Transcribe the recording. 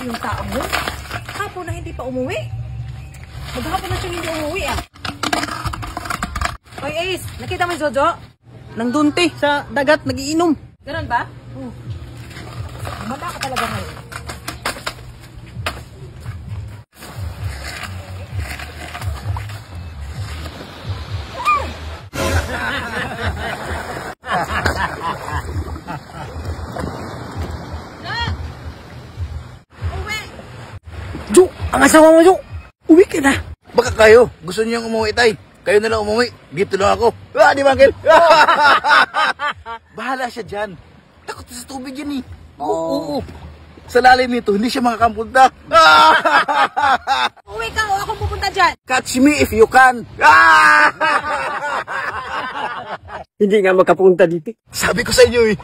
yung tao mo? Hapon na hindi pa umuwi. Maghapon na siya hindi umuwi ah. Oy Ace, nakita mo yung Jojo? Nandun te, sa dagat, nagiinom. Ganun ba? Mata ka talaga ngayon. Jo, ang asawa mo, Jo. Uwi ka na. Baka kayo, gusto niyo umuwi tay. Kayo na lang umuwi, dito lang ako. Di ba, Uncle? Bahala siya dyan. Takot sa tubig yan eh. Oo. Sa lalim nito, hindi siya makakampunta. Uwi ka o akong pupunta dyan. Catch me if you can. Hindi nga makapunta dito. Sabi ko sa inyo eh.